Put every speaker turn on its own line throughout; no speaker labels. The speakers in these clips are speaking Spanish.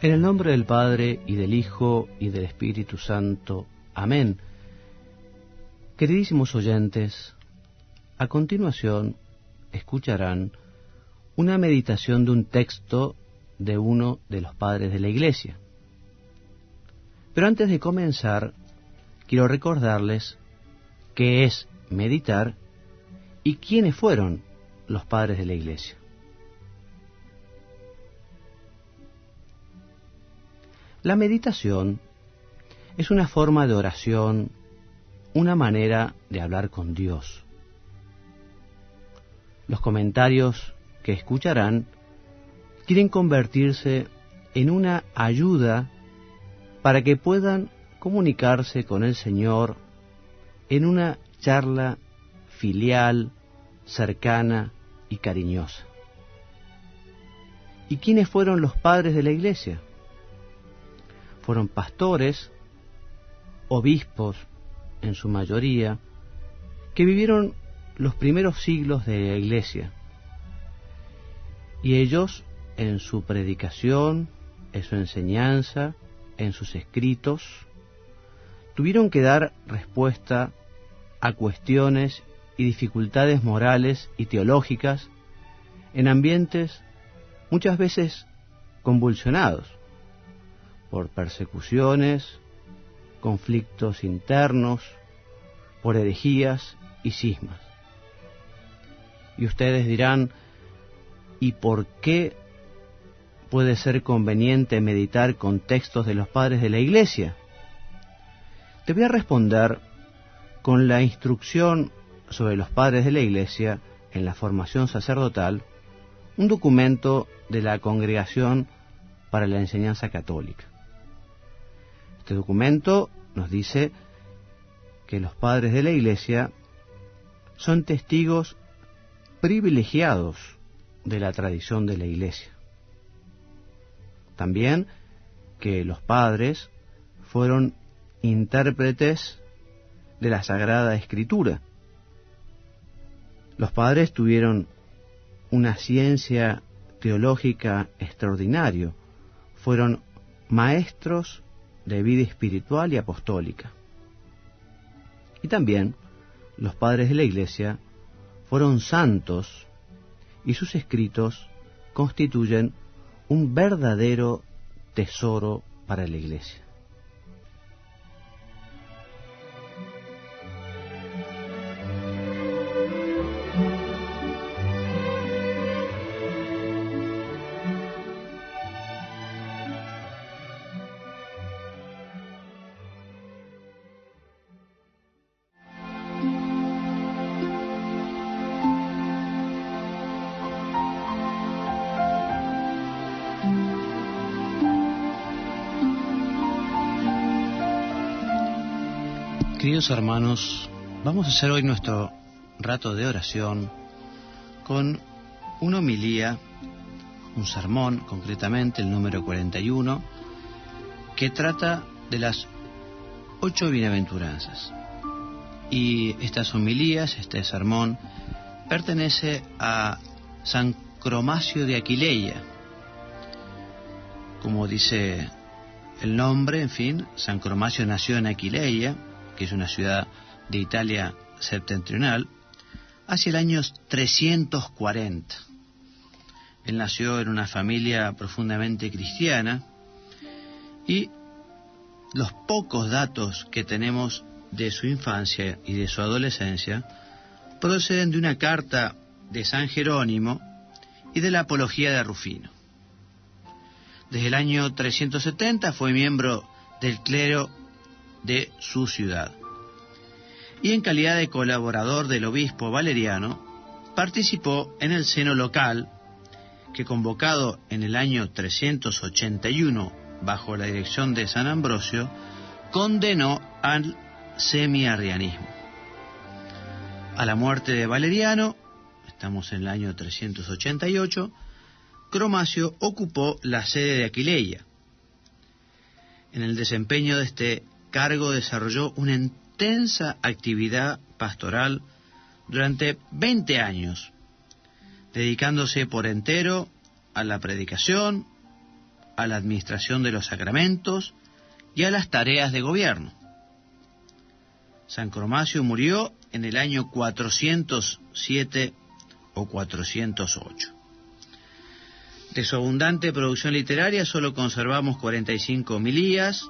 En el nombre del Padre, y del Hijo, y del Espíritu Santo. Amén. Queridísimos oyentes, a continuación escucharán una meditación de un texto de uno de los padres de la Iglesia. Pero antes de comenzar, quiero recordarles qué es meditar y quiénes fueron los padres de la Iglesia. La meditación es una forma de oración, una manera de hablar con Dios. Los comentarios que escucharán quieren convertirse en una ayuda para que puedan comunicarse con el Señor en una charla filial, cercana y cariñosa. ¿Y quiénes fueron los padres de la Iglesia? Fueron pastores, obispos, en su mayoría, que vivieron los primeros siglos de la Iglesia. Y ellos, en su predicación, en su enseñanza, en sus escritos, tuvieron que dar respuesta a cuestiones y dificultades morales y teológicas en ambientes muchas veces convulsionados por persecuciones, conflictos internos, por herejías y cismas. Y ustedes dirán, ¿y por qué puede ser conveniente meditar con textos de los padres de la Iglesia? Te voy a responder con la instrucción sobre los padres de la Iglesia en la formación sacerdotal, un documento de la Congregación para la Enseñanza Católica. Este documento nos dice que los padres de la Iglesia son testigos privilegiados de la tradición de la Iglesia. También que los padres fueron intérpretes de la Sagrada Escritura. Los padres tuvieron una ciencia teológica extraordinaria, fueron maestros de vida espiritual y apostólica. Y también los padres de la Iglesia fueron santos y sus escritos constituyen un verdadero tesoro para la Iglesia. Queridos hermanos, vamos a hacer hoy nuestro rato de oración con una homilía, un sermón, concretamente el número 41, que trata de las 8 bienaventuranzas. Y estas homilías, este sermón, pertenece a San Cromacio de Aquileia. Como dice el nombre, en fin, San Cromacio nació en Aquileia, que es una ciudad de Italia septentrional, hacia el año 340. Él nació en una familia profundamente cristiana y los pocos datos que tenemos de su infancia y de su adolescencia proceden de una carta de San Jerónimo y de la apología de Rufino. Desde el año 370 fue miembro del clero de su ciudad. Y en calidad de colaborador del obispo Valeriano, participó en el seno local que, convocado en el año 381 bajo la dirección de San Ambrosio, condenó al semiarrianismo. A la muerte de Valeriano, estamos en el año 388, Cromacio ocupó la sede de Aquileia. En el desempeño de este cargo desarrolló una intensa actividad pastoral durante 20 años, dedicándose por entero a la predicación, a la administración de los sacramentos y a las tareas de gobierno. San Cromacio murió en el año 407 o 408. De su abundante producción literaria solo conservamos 45 homilías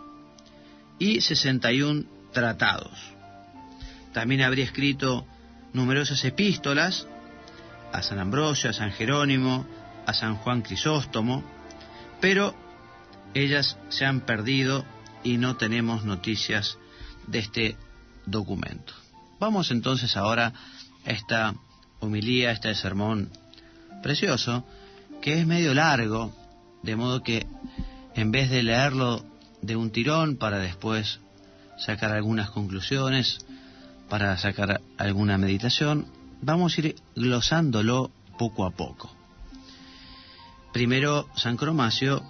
y 61 tratados. También habría escrito numerosas epístolas a San Ambrosio, a San Jerónimo, a San Juan Crisóstomo, pero ellas se han perdido y no tenemos noticias de este documento. Vamos entonces ahora a esta homilía, este sermón precioso, que es medio largo, de modo que en vez de leerlo de un tirón para después sacar algunas conclusiones, para sacar alguna meditación, vamos a ir glosándolo poco a poco. Primero, San Cromacio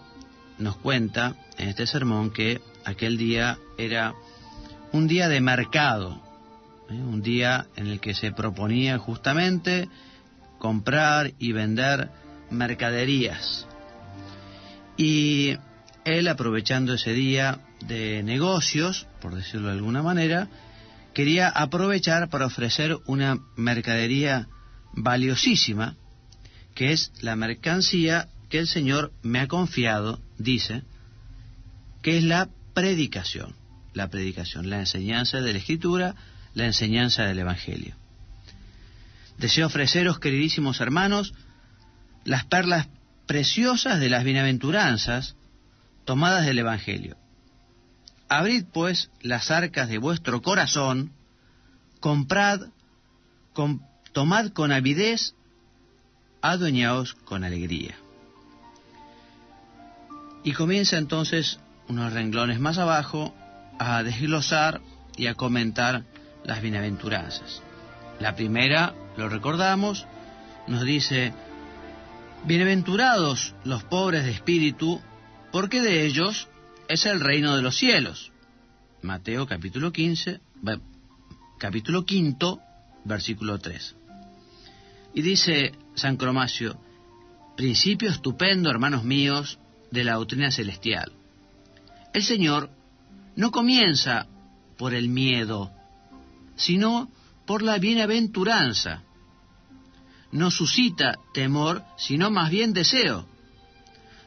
nos cuenta en este sermón que aquel día era un día de mercado, un día en el que se proponía justamente comprar y vender mercaderías. Y él, aprovechando ese día de negocios, por decirlo de alguna manera, quería aprovechar para ofrecer una mercadería valiosísima, que es la mercancía que el Señor me ha confiado, dice, que es la predicación, la enseñanza de la Escritura, la enseñanza del Evangelio. Deseo ofreceros, queridísimos hermanos, las perlas preciosas de las bienaventuranzas tomadas del Evangelio. Abrid, pues, las arcas de vuestro corazón, tomad con avidez, adueñaos con alegría. Y comienza entonces, unos renglones más abajo, a desglosar y a comentar las bienaventuranzas. La primera, lo recordamos, nos dice: bienaventurados los pobres de espíritu, porque de ellos es el reino de los cielos. Mateo capítulo 5, versículo 3. Y dice San Cromacio: principio estupendo, hermanos míos, de la doctrina celestial. El Señor no comienza por el miedo, sino por la bienaventuranza. No suscita temor, sino más bien deseo.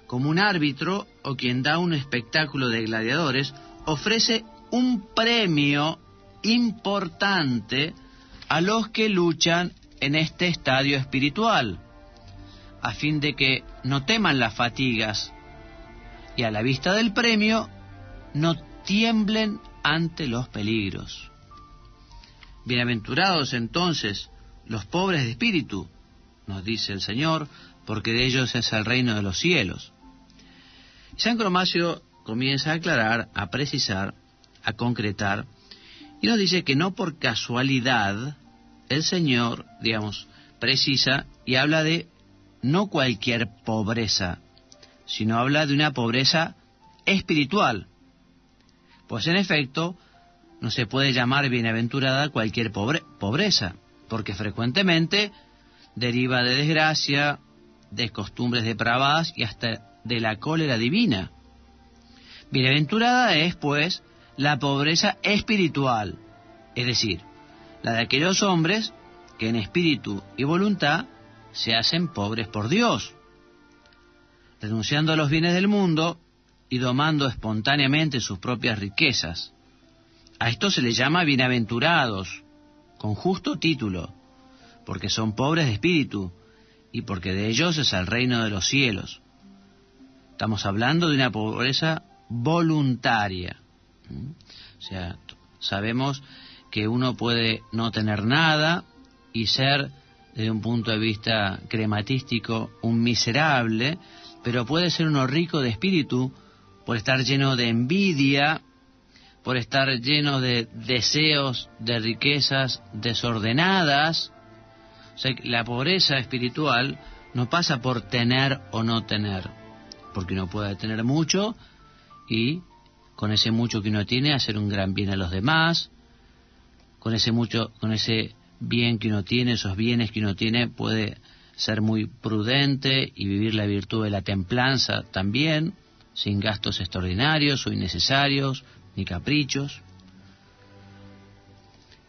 Como un árbitro o quien da un espectáculo de gladiadores, ofrece un premio importante a los que luchan en este estadio espiritual, a fin de que no teman las fatigas y a la vista del premio no tiemblen ante los peligros. Bienaventurados entonces los pobres de espíritu, nos dice el Señor, porque de ellos es el reino de los cielos. San Cromacio comienza a aclarar, a precisar, a concretar, y nos dice que no por casualidad el Señor, precisa y habla de no cualquier pobreza, sino habla de una pobreza espiritual. Pues en efecto, no se puede llamar bienaventurada cualquier pobreza, porque frecuentemente deriva de desgracia, de costumbres depravadas y hasta de la cólera divina. Bienaventurada es, pues, la pobreza espiritual, es decir, la de aquellos hombres que en espíritu y voluntad se hacen pobres por Dios, renunciando a los bienes del mundo y domando espontáneamente sus propias riquezas. A esto se les llama bienaventurados, con justo título, porque son pobres de espíritu y porque de ellos es el reino de los cielos. Estamos hablando de una pobreza voluntaria. O sea, sabemos que uno puede no tener nada y ser, desde un punto de vista crematístico, un miserable, pero puede ser uno rico de espíritu por estar lleno de envidia, por estar lleno de deseos, de riquezas desordenadas. O sea, la pobreza espiritual no pasa por tener o no tener, porque uno puede tener mucho y con ese mucho que uno tiene hacer un gran bien a los demás, con ese bien que uno tiene, esos bienes que uno tiene, puede ser muy prudente y vivir la virtud de la templanza también, sin gastos extraordinarios o innecesarios, ni caprichos.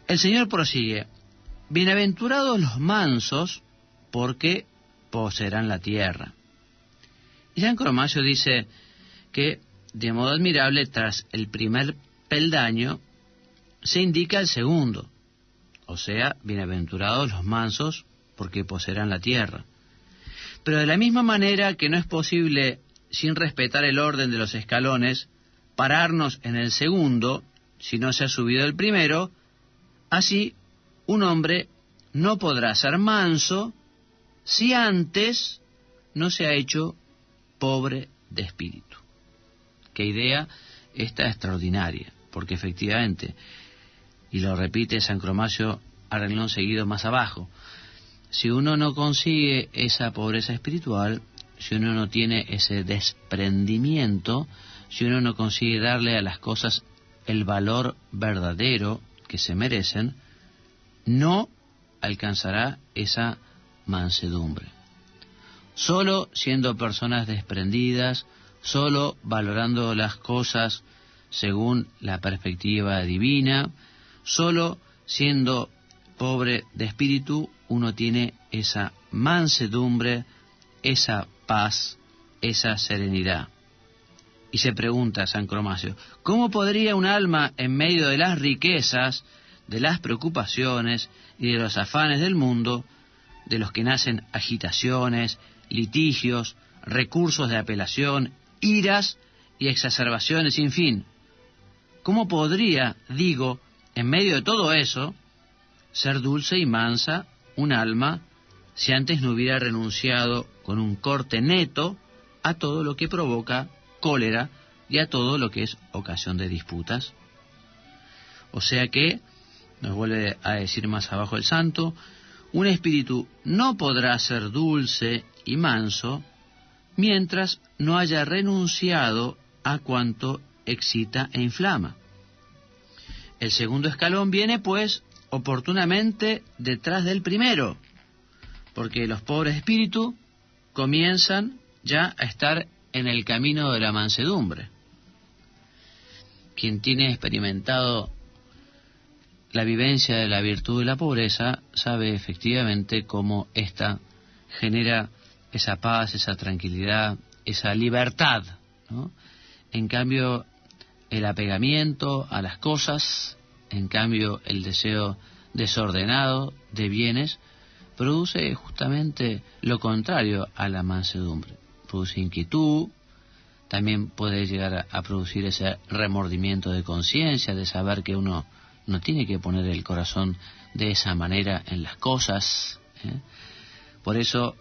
El Señor prosigue: bienaventurados los mansos, porque poseerán la tierra. Y San Cromacio dice que, de modo admirable, tras el primer peldaño, se indica el segundo, o sea, bienaventurados los mansos, porque poseerán la tierra. Pero de la misma manera que no es posible, sin respetar el orden de los escalones, pararnos en el segundo, si no se ha subido el primero, así un hombre no podrá ser manso si antes no se ha hecho pobre de espíritu. Qué idea esta extraordinaria, porque efectivamente, y lo repite San Cromacio a renglón seguido más abajo, si uno no consigue esa pobreza espiritual, si uno no tiene ese desprendimiento, si uno no consigue darle a las cosas el valor verdadero que se merecen, no alcanzará esa mansedumbre. Solo siendo personas desprendidas, solo valorando las cosas según la perspectiva divina, solo siendo pobre de espíritu, uno tiene esa mansedumbre, esa paz, esa serenidad. Y se pregunta San Cromacio, ¿cómo podría un alma en medio de las riquezas, de las preocupaciones y de los afanes del mundo, de los que nacen agitaciones, litigios, recursos de apelación, iras y exacerbaciones sin fin, cómo podría, digo, en medio de todo eso, ser dulce y mansa un alma si antes no hubiera renunciado con un corte neto a todo lo que provoca cólera y a todo lo que es ocasión de disputas? O sea que, nos vuelve a decir más abajo el santo, un espíritu no podrá ser dulce y manso mientras no haya renunciado a cuanto excita e inflama. El segundo escalón viene, pues, oportunamente detrás del primero, porque los pobres espíritus comienzan ya a estar en el camino de la mansedumbre. Quien tiene experimentado la vivencia de la virtud y la pobreza sabe efectivamente cómo ésta genera esa paz, esa tranquilidad, esa libertad, ¿no? En cambio, el apegamiento a las cosas, en cambio, el deseo desordenado de bienes, produce justamente lo contrario a la mansedumbre. Produce inquietud, también puede llegar a producir ese remordimiento de conciencia, de saber que uno no tiene que poner el corazón de esa manera en las cosas, ¿eh? Por eso,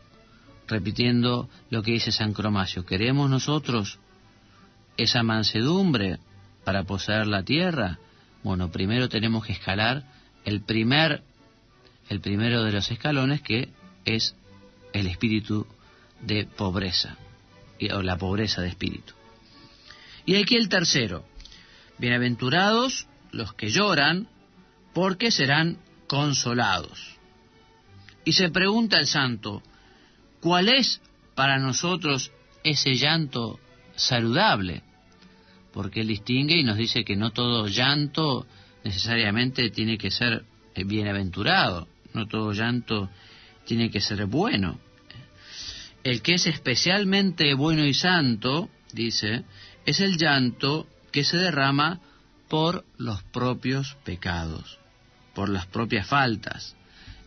repitiendo lo que dice San Cromacio, ¿queremos nosotros esa mansedumbre para poseer la tierra? Bueno, primero tenemos que escalar el primero de los escalones, que es el espíritu de pobreza, o la pobreza de espíritu. Y aquí el tercero: bienaventurados los que lloran, porque serán consolados. Y se pregunta el santo, ¿cuál es para nosotros ese llanto saludable? Porque él distingue y nos dice que no todo llanto necesariamente tiene que ser bienaventurado, no todo llanto tiene que ser bueno. El que es especialmente bueno y santo, dice, es el llanto que se derrama por los propios pecados, por las propias faltas,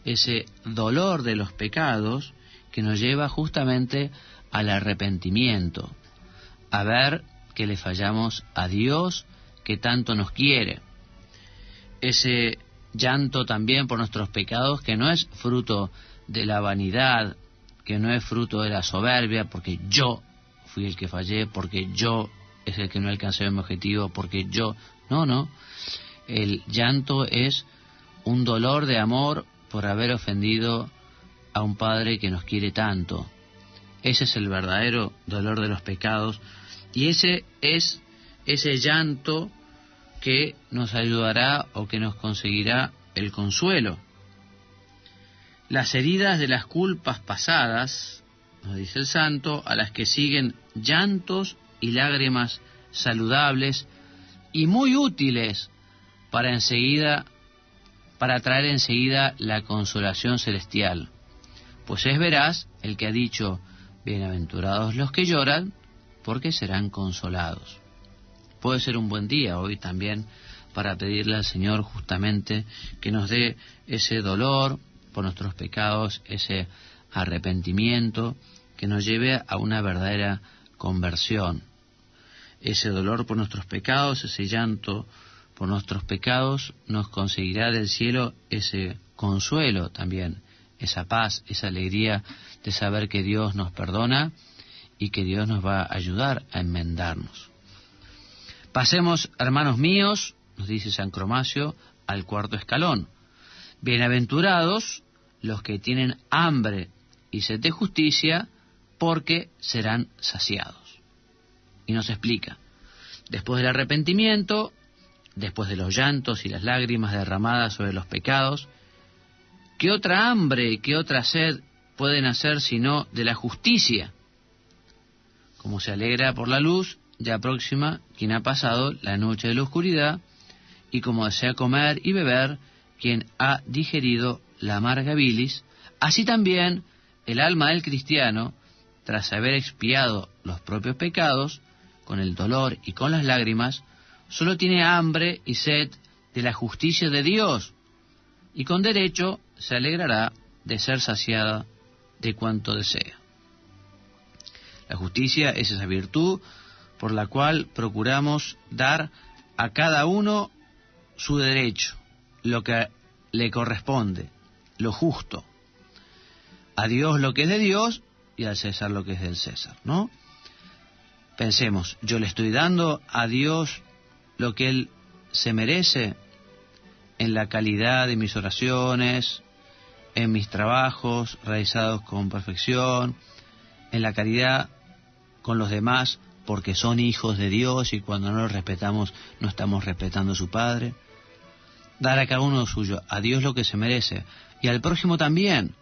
ese dolor de los pecados que nos lleva justamente al arrepentimiento, a ver que le fallamos a Dios que tanto nos quiere. Ese llanto también por nuestros pecados que no es fruto de la vanidad, que no es fruto de la soberbia, porque yo fui el que fallé, porque yo es el que no alcancé mi objetivo, porque yo... No. El llanto es un dolor de amor por haber ofendido a un Padre que nos quiere tanto. Ese es el verdadero dolor de los pecados, y ese es ese llanto que nos ayudará o que nos conseguirá el consuelo. Las heridas de las culpas pasadas, nos dice el santo, a las que siguen llantos
y lágrimas saludables y muy útiles para traer enseguida la consolación celestial. Pues es veraz el que ha dicho: bienaventurados los que lloran, porque serán consolados. Puede ser un buen día hoy también para pedirle al Señor justamente que nos dé ese dolor por nuestros pecados, ese arrepentimiento que nos lleve a una verdadera conversión. Ese dolor por nuestros pecados, ese llanto por nuestros pecados, nos conseguirá del cielo ese consuelo también, esa paz, esa alegría de saber que Dios nos perdona y que Dios nos va a ayudar a enmendarnos. Pasemos, hermanos míos, nos dice San Cromacio, al cuarto escalón. Bienaventurados los que tienen hambre y sed de justicia, porque serán saciados. Y nos explica: después del arrepentimiento, después de los llantos y las lágrimas derramadas sobre los pecados, ¿qué otra hambre, qué otra sed pueden hacer sino de la justicia? Como se alegra por la luz ya próxima quien ha pasado la noche de la oscuridad, y como desea comer y beber quien ha digerido la amarga bilis, así también el alma del cristiano, tras haber expiado los propios pecados, con el dolor y con las lágrimas, solo tiene hambre y sed de la justicia de Dios, y con derecho se alegrará de ser saciada de cuanto desea. La justicia es esa virtud por la cual procuramos dar a cada uno su derecho, lo que le corresponde, lo justo. A Dios lo que es de Dios y al César lo que es del César, ¿no? Pensemos, yo le estoy dando a Dios lo que Él se merece en la calidad de mis oraciones, en mis trabajos realizados con perfección, en la caridad con los demás, porque son hijos de Dios y cuando no los respetamos no estamos respetando a su Padre. Dar a cada uno lo suyo, a Dios lo que se merece y al prójimo también.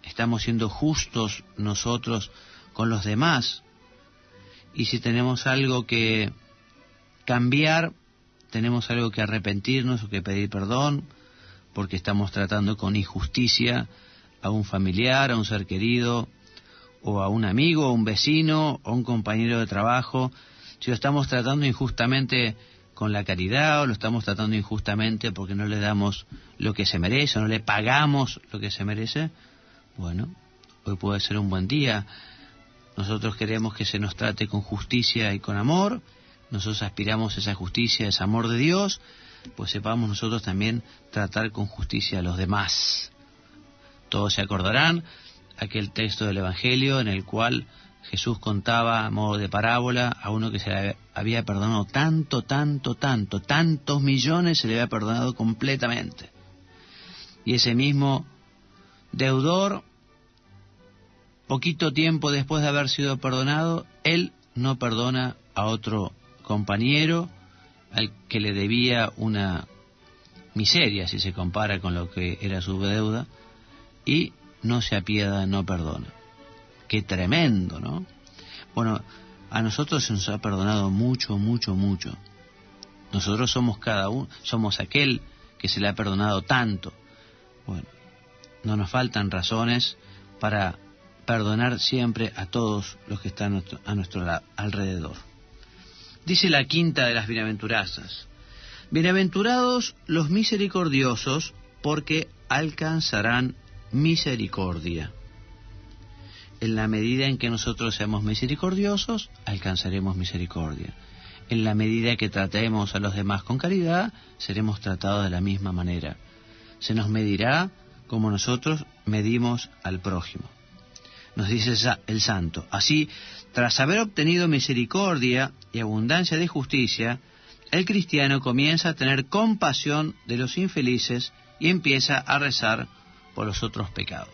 Estamos siendo justos nosotros con los demás, y si tenemos algo que cambiar, tenemos algo que arrepentirnos o que pedir perdón, porque estamos tratando con injusticia a un familiar, a un ser querido, o a un amigo, o un vecino, o un compañero de trabajo. Si lo estamos tratando injustamente con la caridad, o lo estamos tratando injustamente porque no le damos lo que se merece, o no le pagamos lo que se merece, bueno, hoy puede ser un buen día. Nosotros queremos que se nos trate con justicia y con amor, nosotros aspiramos a esa justicia, a ese amor de Dios, pues sepamos nosotros también tratar con justicia a los demás. Todos se acordarán aquel texto del Evangelio en el cual Jesús contaba a modo de parábola a uno que se le había perdonado tantos millones se le había perdonado completamente. Y ese mismo deudor, poquito tiempo después de haber sido perdonado, él no perdona a otro compañero al que le debía una miseria si se compara con lo que era su deuda, y no se apiada, no perdona. Qué tremendo, ¿no? Bueno, a nosotros se nos ha perdonado mucho. Nosotros somos cada uno, somos aquel que se le ha perdonado tanto. Bueno, no nos faltan razones para perdonar siempre a todos los que están a nuestro alrededor. Dice la quinta de las bienaventuranzas: bienaventurados los misericordiosos, porque alcanzarán misericordia. En la medida en que nosotros seamos misericordiosos, alcanzaremos misericordia. En la medida que tratemos a los demás con caridad, seremos tratados de la misma manera. Se nos medirá como nosotros medimos al prójimo. Nos dice el santo: así, tras haber obtenido misericordia y abundancia de justicia, el cristiano comienza a tener compasión de los infelices y empieza a rezar por los otros pecados.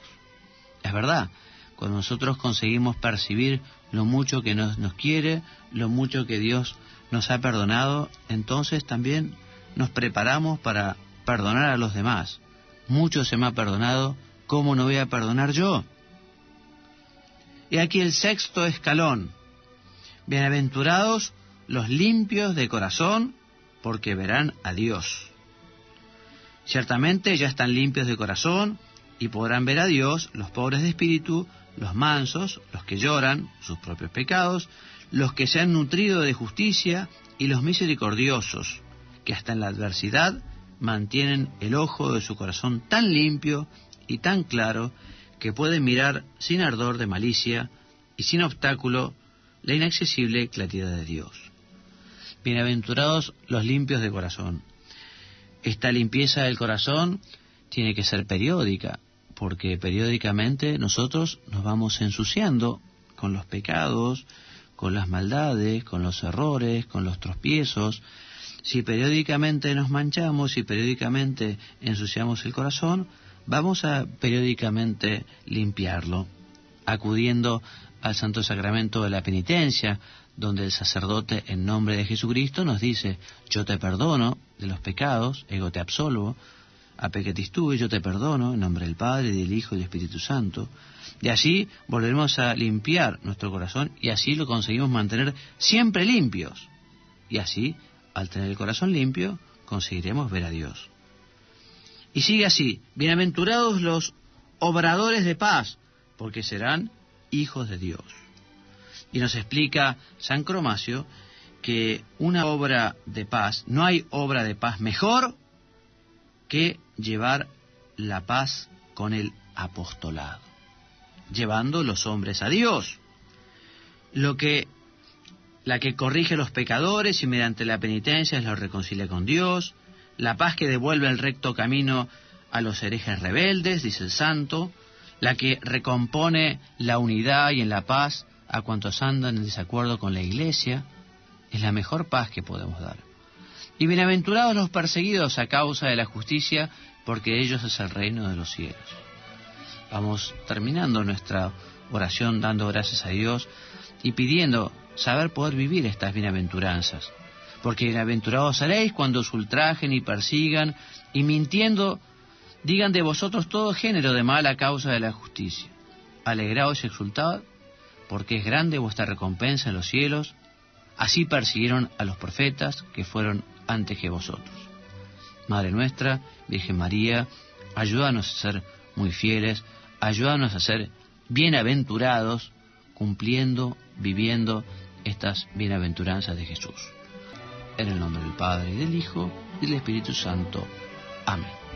Es verdad, cuando nosotros conseguimos percibir lo mucho que nos quiere, lo mucho que Dios nos ha perdonado, entonces también nos preparamos para perdonar a los demás. Mucho se me ha perdonado, ¿cómo no voy a perdonar yo? Y aquí el sexto escalón: Bienaventurados los limpios de corazón, porque verán a Dios. Ciertamente ya están limpios de corazón y podrán ver a Dios los pobres de espíritu, los mansos, los que lloran sus propios pecados, los que se han nutrido de justicia y los misericordiosos, que hasta en la adversidad mantienen el ojo de su corazón tan limpio y tan claro que pueden mirar sin ardor de malicia y sin obstáculo la inaccesible claridad de Dios. Bienaventurados los limpios de corazón. Esta limpieza del corazón tiene que ser periódica, porque periódicamente nosotros nos vamos ensuciando con los pecados, con las maldades, con los errores, con los tropiezos. Si periódicamente nos manchamos, si periódicamente ensuciamos el corazón, vamos a periódicamente limpiarlo, acudiendo al Santo Sacramento de la Penitencia, donde el sacerdote en nombre de Jesucristo nos dice: yo te perdono de los pecados, ego te absolvo, a pequetis tuve, yo te perdono, en nombre del Padre, del Hijo y del Espíritu Santo. Y así volveremos a limpiar nuestro corazón y así lo conseguimos mantener siempre limpios. Y así, al tener el corazón limpio, conseguiremos ver a Dios. Y sigue así: bienaventurados los obradores de paz, porque serán hijos de Dios. Y nos explica San Cromacio que una obra de paz, no hay obra de paz mejor que llevar la paz con el apostolado, llevando los hombres a Dios. La que corrige a los pecadores y mediante la penitencia los reconcilia con Dios, la paz que devuelve el recto camino a los herejes rebeldes, dice el santo, la que recompone la unidad y en la paz a cuantos andan en desacuerdo con la Iglesia, es la mejor paz que podemos dar. Y bienaventurados los perseguidos a causa de la justicia, porque de ellos es el reino de los cielos. Vamos terminando nuestra oración dando gracias a Dios y pidiendo saber poder vivir estas bienaventuranzas. Porque bienaventurados seréis cuando os ultrajen y persigan y mintiendo digan de vosotros todo género de mal a causa de la justicia. Alegraos y exultad, porque es grande vuestra recompensa en los cielos. Así persiguieron a los profetas que fueron antes que vosotros. Madre nuestra, Virgen María, ayúdanos a ser muy fieles, ayúdanos a ser bienaventurados, cumpliendo, viviendo estas bienaventuranzas de Jesús. En el nombre del Padre, y del Hijo, y del Espíritu Santo. Amén.